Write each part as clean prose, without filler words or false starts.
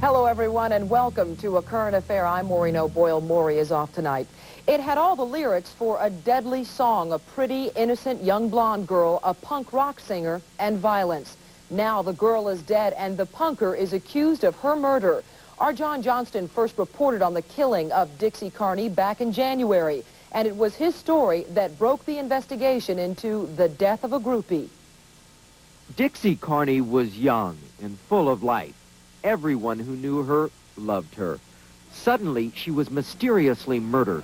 Hello, everyone, and welcome to A Current Affair. I'm Maureen O'Boyle. Maury is off tonight. It had all the lyrics for a deadly song, a pretty, innocent, young blonde girl, a punk rock singer, and violence. Now the girl is dead, and the punker is accused of her murder. Our John Johnston first reported on the killing of Dixie Carney back in January, and it was his story that broke the investigation into the death of a groupie. Dixie Carney was young and full of life. Everyone who knew her loved her. Suddenly, she was mysteriously murdered.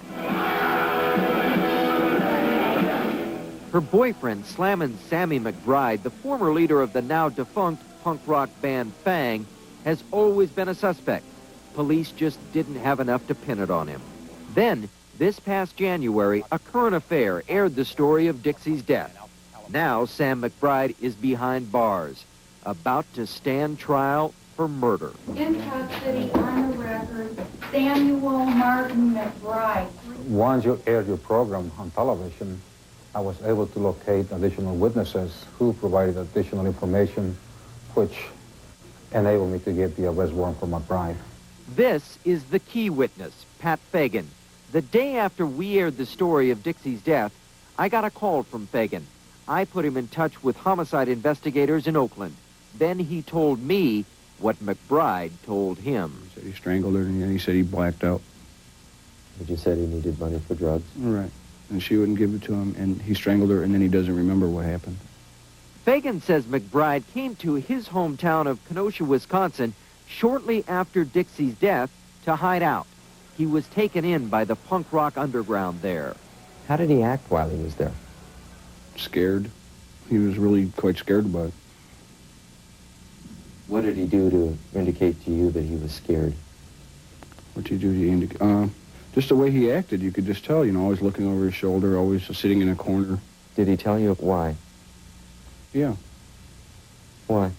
Her boyfriend, Slammin' Sammy McBride, the former leader of the now-defunct punk rock band Fang, has always been a suspect. Police just didn't have enough to pin it on him. Then, this past January, A Current Affair aired the story of Dixie's death. Now, Sam McBride is behind bars, about to stand trial for murder. In custody on the record, Samuel Martin McBride. Once you aired your program on television, I was able to locate additional witnesses who provided additional information, which enabled me to get the arrest warrant for McBride. This is the key witness, Pat Fagan. The day after we aired the story of Dixie's death, I got a call from Fagan. I put him in touch with homicide investigators in Oakland. Then he told me what McBride told him. He said he strangled her, and he said he blacked out. But you said he needed money for drugs? Right. And she wouldn't give it to him, and he strangled her, and then he doesn't remember what happened. Fagan says McBride came to his hometown of Kenosha, Wisconsin, shortly after Dixie's death to hide out. He was taken in by the punk rock underground there. How did he act while he was there? Scared. He was really quite scared about it. What did he do to indicate to you that he was scared? What did he do to indicate? Just the way he acted, you could just tell, you know, always looking over his shoulder, always sitting in a corner. Did he tell you why? Yeah. Why?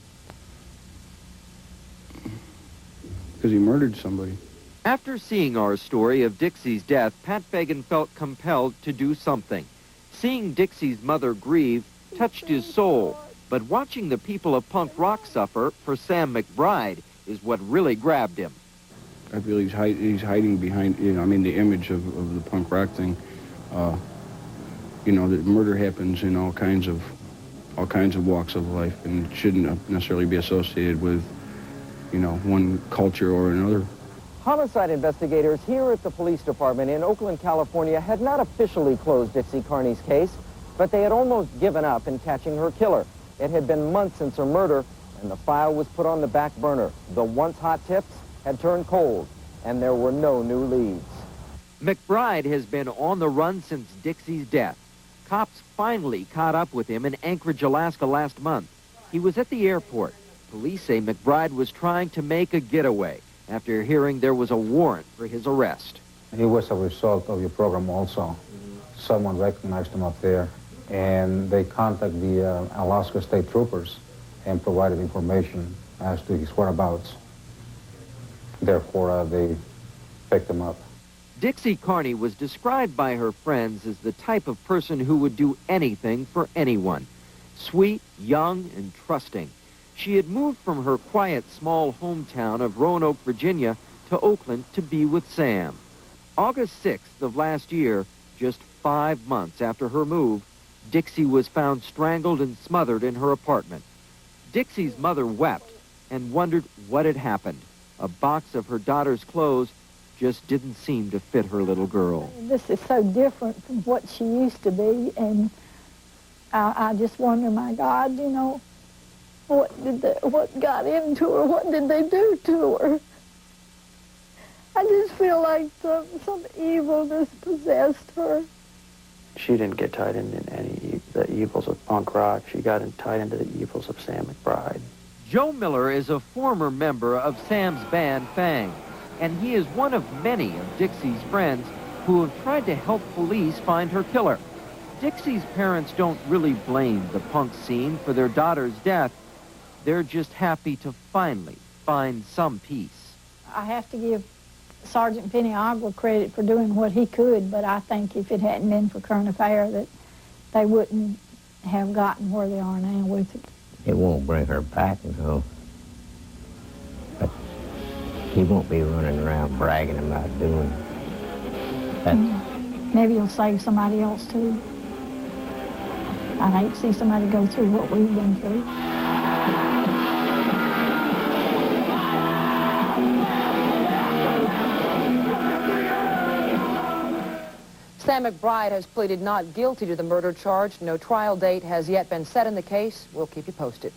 Because he murdered somebody. After seeing our story of Dixie's death, Pat Fagan felt compelled to do something. Seeing Dixie's mother grieve touched his soul. But watching the people of punk rock suffer for Sam McBride is what really grabbed him. I feel he's hiding behind, you know, I mean, the image of the punk rock thing. You know, that murder happens in all kinds of walks of life, and shouldn't necessarily be associated with, you know, one culture or another. Homicide investigators here at the police department in Oakland, California had not officially closed Dixie Carney's case, but they had almost given up in catching her killer. It had been months since her murder, and the file was put on the back burner. The once hot tips had turned cold, and there were no new leads. McBride has been on the run since Dixie's death. Cops finally caught up with him in Anchorage, Alaska last month. He was at the airport. Police say McBride was trying to make a getaway after hearing there was a warrant for his arrest. It was a result of your program also. Someone recognized him up there, and they contacted the Alaska State Troopers and provided information as to his whereabouts. Therefore, they picked him up. Dixie Carney was described by her friends as the type of person who would do anything for anyone. Sweet, young, and trusting. She had moved from her quiet, small hometown of Roanoke, Virginia, to Oakland to be with Sam. August 6th of last year, just 5 months after her move, Dixie was found strangled and smothered in her apartment. Dixie's mother wept and wondered what had happened. A box of her daughter's clothes just didn't seem to fit her little girl. This is so different from what she used to be, and I just wonder, my God, you know, what got into her? What did they do to her? I just feel like some evilness possessed her. She didn't get tied into the evils of punk rock. She got tied into the evils of Sam McBride. Joe Miller is a former member of Sam's band Fang, and he is one of many of Dixie's friends who have tried to help police find her killer. Dixie's parents don't really blame the punk scene for their daughter's death. They're just happy to finally find some peace. I have to give Sergeant Peniagua credit for doing what he could, but I think if it hadn't been for Current Affair, that they wouldn't have gotten where they are now with it. It won't bring her back, no. But He won't be running around bragging about doing that. Maybe he'll save somebody else, too. I'd hate to see somebody go through what we've been through. Sam McBride has pleaded not guilty to the murder charge. No trial date has yet been set in the case. We'll keep you posted.